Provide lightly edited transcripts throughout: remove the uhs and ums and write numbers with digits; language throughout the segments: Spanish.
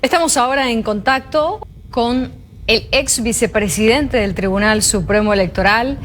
Estamos ahora en contacto con el ex vicepresidente del Tribunal Supremo Electoral,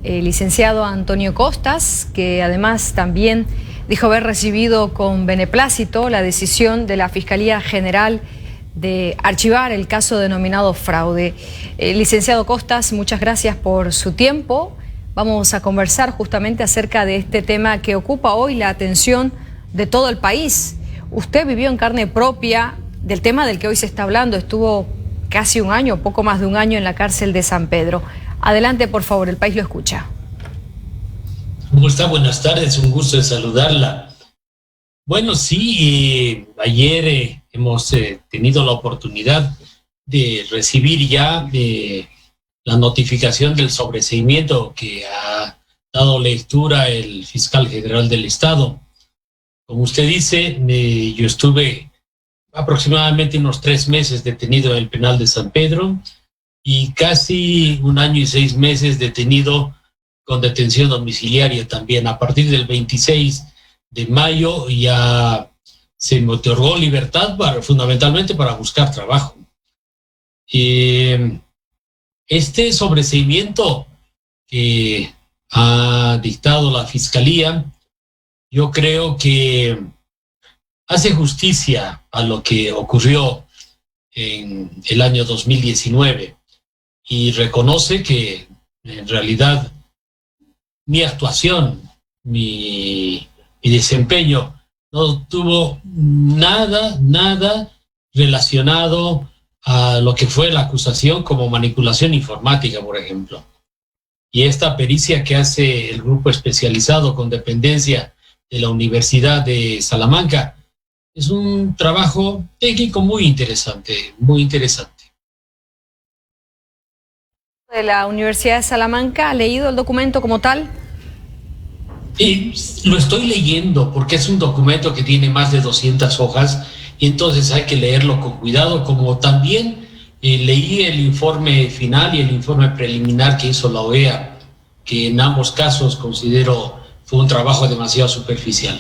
el licenciado Antonio Costas, que además también dijo haber recibido con beneplácito la decisión de la Fiscalía General de archivar el caso denominado fraude. Licenciado Costas, muchas gracias por su tiempo. Vamos a conversar justamente acerca de este tema que ocupa hoy la atención de todo el país. Usted vivió en carne propia del tema del que hoy se está hablando, estuvo casi un año, poco más de un año en la cárcel de San Pedro. Adelante, por favor, el país lo escucha. ¿Cómo está? Buenas tardes, un gusto de saludarla. Bueno, sí, ayer hemos tenido la oportunidad de recibir ya la notificación del sobreseimiento que ha dado lectura el fiscal general del Estado. Como usted dice, yo estuve aproximadamente unos 3 meses detenido en el penal de San Pedro y casi 1 año y 6 meses detenido con detención domiciliaria también. A partir del 26 de mayo ya se me otorgó libertad fundamentalmente para buscar trabajo. Este sobreseimiento que ha dictado la Fiscalía, yo creo que hace justicia a lo que ocurrió en el año 2019 y reconoce que en realidad mi actuación, mi desempeño no tuvo nada relacionado a lo que fue la acusación como manipulación informática, por ejemplo. Y esta pericia que hace el grupo especializado con dependencia de la Universidad de Salamanca es un trabajo técnico muy interesante, muy interesante. ¿De la Universidad de Salamanca ha leído el documento como tal? Lo estoy leyendo porque es un documento que tiene más de 200 hojas y entonces hay que leerlo con cuidado, como también leí el informe final y el informe preliminar que hizo la OEA, que en ambos casos considero fue un trabajo demasiado superficial.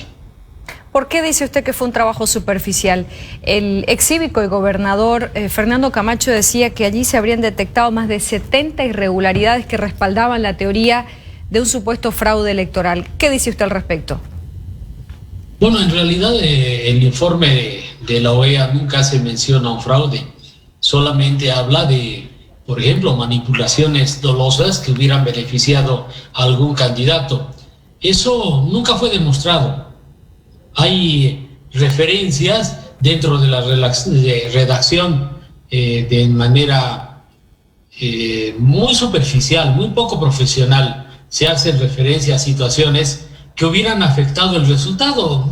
¿Por qué dice usted que fue un trabajo superficial? El ex cívico y gobernador Fernando Camacho decía que allí se habrían detectado más de 70 irregularidades que respaldaban la teoría de un supuesto fraude electoral. ¿Qué dice usted al respecto? Bueno, en realidad el informe de la OEA nunca se menciona un fraude, solamente habla de, por ejemplo, manipulaciones dolosas que hubieran beneficiado a algún candidato. Eso nunca fue demostrado. Hay referencias dentro de la redacción de manera muy superficial, muy poco profesional. Se hacen referencia a situaciones que hubieran afectado el resultado,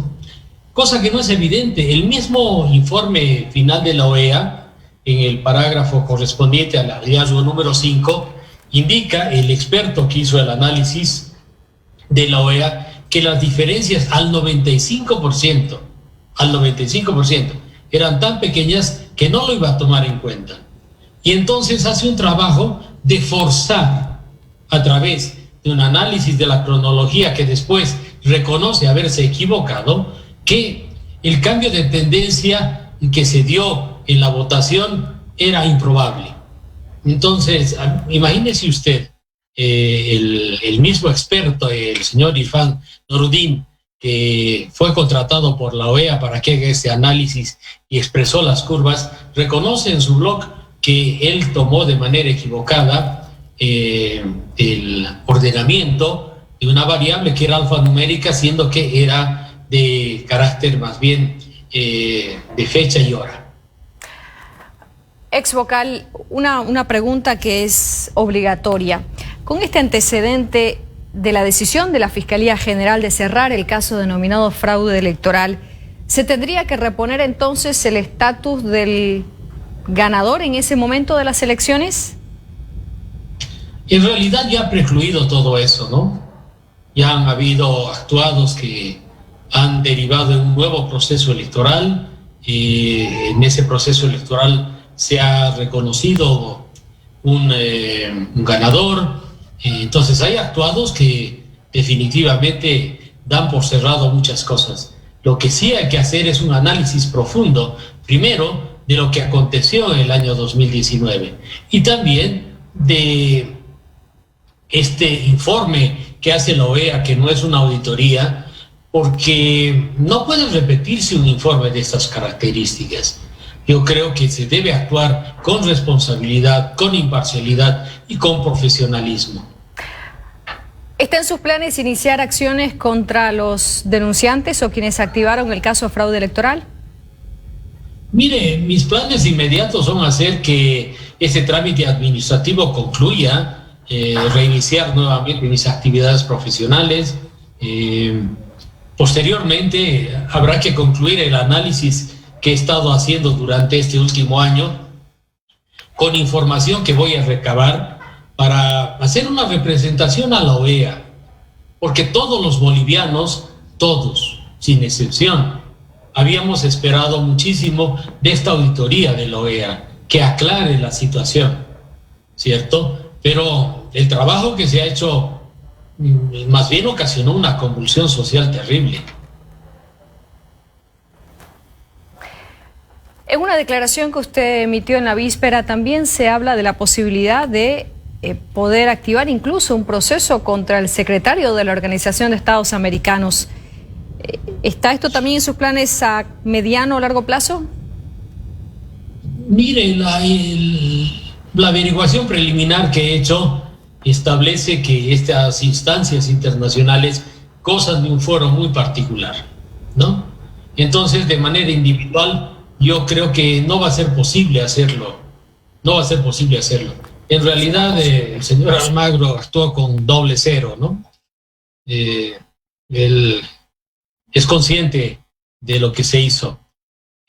cosa que no es evidente. El mismo informe final de la OEA, en el parágrafo correspondiente al hallazgo número 5, indica el experto que hizo el análisis de la OEA que las diferencias al 95% eran tan pequeñas que no lo iba a tomar en cuenta. Y entonces hace un trabajo de forzar a través de un análisis de la cronología que después reconoce haberse equivocado, que el cambio de tendencia que se dio en la votación era improbable. Entonces, imagínese usted, el mismo experto, el señor Irfan Noruddin, que fue contratado por la OEA para que haga este análisis y expresó las curvas, reconoce en su blog que él tomó de manera equivocada el ordenamiento de una variable que era alfanumérica, siendo que era de carácter más bien de fecha y hora. Ex vocal, una pregunta que es obligatoria. Con este antecedente de la decisión de la Fiscalía General de cerrar el caso denominado fraude electoral, ¿se tendría que reponer entonces el estatus del ganador en ese momento de las elecciones? En realidad ya ha precluido todo eso, ¿no? Ya han habido actuados que han derivado en un nuevo proceso electoral y en ese proceso electoral se ha reconocido un ganador. Entonces hay actuados que definitivamente dan por cerrado muchas cosas. Lo que sí hay que hacer es un análisis profundo, primero, de lo que aconteció en el año 2019 y también de este informe que hace la OEA, que no es una auditoría, porque no puede repetirse un informe de estas características. Yo creo que se debe actuar con responsabilidad, con imparcialidad y con profesionalismo. ¿Está en sus planes iniciar acciones contra los denunciantes o quienes activaron el caso de fraude electoral? Mire, mis planes inmediatos son hacer que ese trámite administrativo concluya, reiniciar nuevamente mis actividades profesionales. Posteriormente habrá que concluir el análisis que he estado haciendo durante este último año con información que voy a recabar para hacer una representación a la OEA, porque todos los bolivianos, todos, sin excepción, habíamos esperado muchísimo de esta auditoría de la OEA, que aclare la situación, ¿cierto? Pero el trabajo que se ha hecho más bien ocasionó una convulsión social terrible. En una declaración que usted emitió en la víspera también se habla de la posibilidad de poder activar incluso un proceso contra el secretario de la Organización de Estados Americanos. ¿Está esto también en sus planes a mediano o largo plazo? Mire, la averiguación preliminar que he hecho establece que estas instancias internacionales gozan de un foro muy particular, ¿no? Entonces, de manera individual, yo creo que no va a ser posible hacerlo. No va a ser posible hacerlo. En realidad, el señor Almagro actuó con doble cero, ¿no? Él es consciente de lo que se hizo.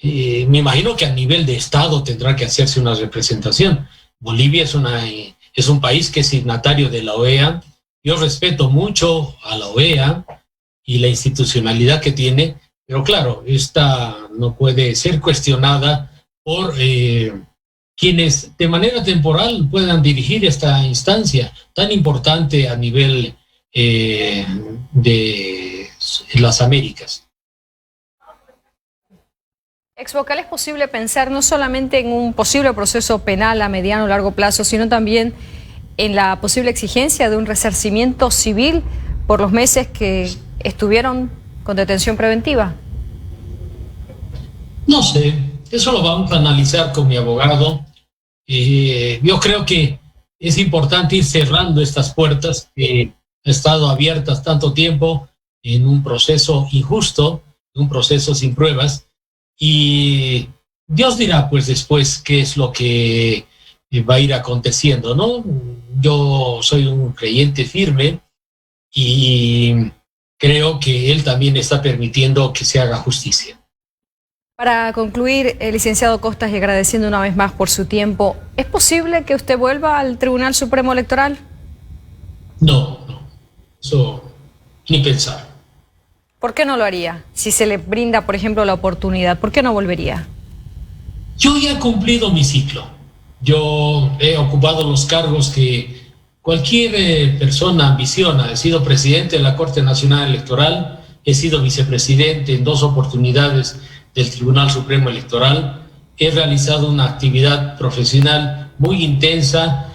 Me imagino que a nivel de Estado tendrá que hacerse una representación. Bolivia es un país que es signatario de la OEA. Yo respeto mucho a la OEA y la institucionalidad que tiene, pero claro, esta no puede ser cuestionada por quienes de manera temporal puedan dirigir esta instancia tan importante a nivel de las Américas. Exvocal, ¿es posible pensar no solamente en un posible proceso penal a mediano o largo plazo, sino también en la posible exigencia de un resarcimiento civil por los meses que estuvieron con detención preventiva? No sé, eso lo vamos a analizar con mi abogado. Yo creo que es importante ir cerrando estas puertas que han estado abiertas tanto tiempo en un proceso injusto, un proceso sin pruebas. Y Dios dirá pues después qué es lo que va a ir aconteciendo, ¿no? Yo soy un creyente firme y creo que él también está permitiendo que se haga justicia. Para concluir, licenciado Costas, y agradeciendo una vez más por su tiempo, ¿es posible que usted vuelva al Tribunal Supremo Electoral? No, eso ni pensar. ¿Por qué no lo haría? Si se le brinda, por ejemplo, la oportunidad, ¿por qué no volvería? Yo ya he cumplido mi ciclo. Yo he ocupado los cargos que cualquier persona ambiciona. He sido presidente de la Corte Nacional Electoral, he sido vicepresidente en 2 oportunidades del Tribunal Supremo Electoral, he realizado una actividad profesional muy intensa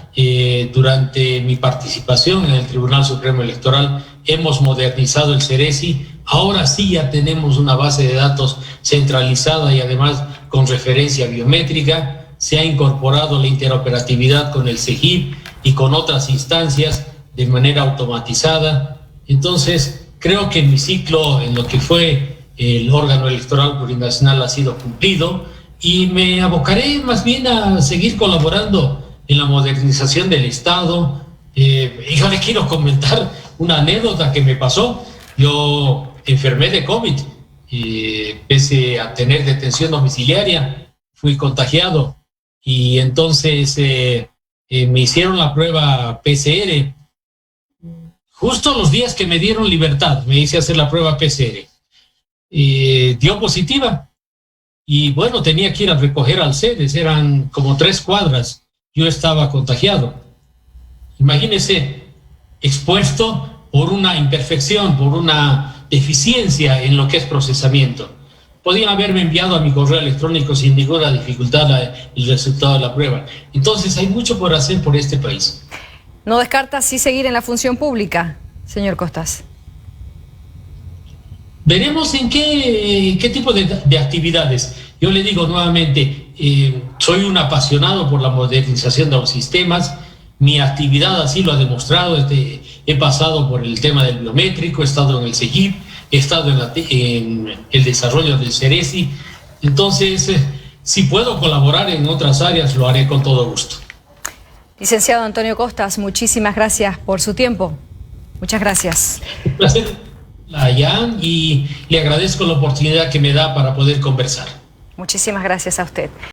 durante mi participación en el Tribunal Supremo Electoral. Hemos modernizado el CERESI, ahora sí ya tenemos una base de datos centralizada y además con referencia biométrica. Se ha incorporado la interoperatividad con el CEGIP y con otras instancias de manera automatizada. Entonces, creo que mi ciclo en lo que fue el órgano electoral plurinacional ha sido cumplido y me abocaré más bien a seguir colaborando en la modernización del Estado. Yo le quiero comentar una anécdota que me pasó. Yo enfermé de COVID y pese a tener detención domiciliaria, fui contagiado y entonces me hicieron la prueba PCR. Justo los días que me dieron libertad, me hice hacer la prueba PCR. Dio positiva. Y bueno, tenía que ir a recoger al CEDES, eran como 3 cuadras. Yo estaba contagiado. Imagínese, expuesto por una imperfección, por una deficiencia en lo que es procesamiento. podían haberme enviado a mi correo electrónico sin ninguna dificultad el resultado de la prueba. Entonces hay mucho por hacer por este país. ¿No descarta sí seguir en la función pública, señor Costas? Veremos en qué tipo de actividades. Yo le digo nuevamente, soy un apasionado por la modernización de los sistemas. Mi actividad así lo ha demostrado. He pasado por el tema del biométrico, he estado en el CEGIP, he estado en el desarrollo del CERESI. Entonces, si puedo colaborar en otras áreas, lo haré con todo gusto. Licenciado Antonio Costas, muchísimas gracias por su tiempo. Muchas gracias. Un placer, Jan, y le agradezco la oportunidad que me da para poder conversar. Muchísimas gracias a usted.